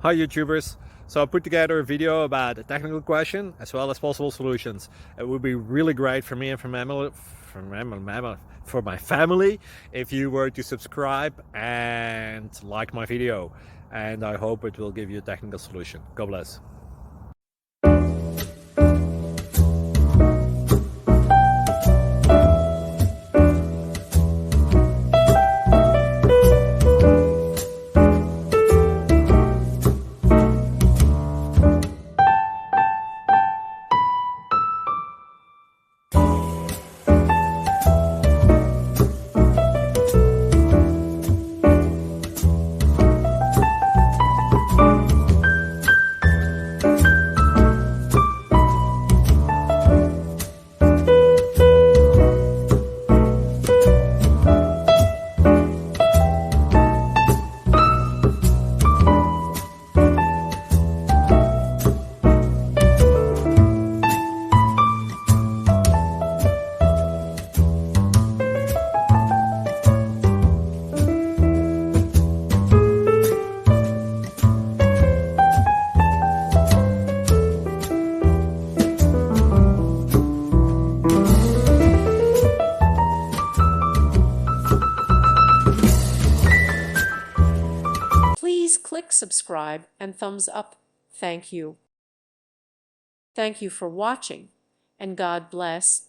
Hi YouTubers! So I put together a video about a technical question as well as possible solutions. It would be really great for me and for my family if you were to subscribe and like my video, and I hope it will give you a technical solution. God bless. Please click subscribe and thumbs up. Thank you. Thank you for watching, and God bless.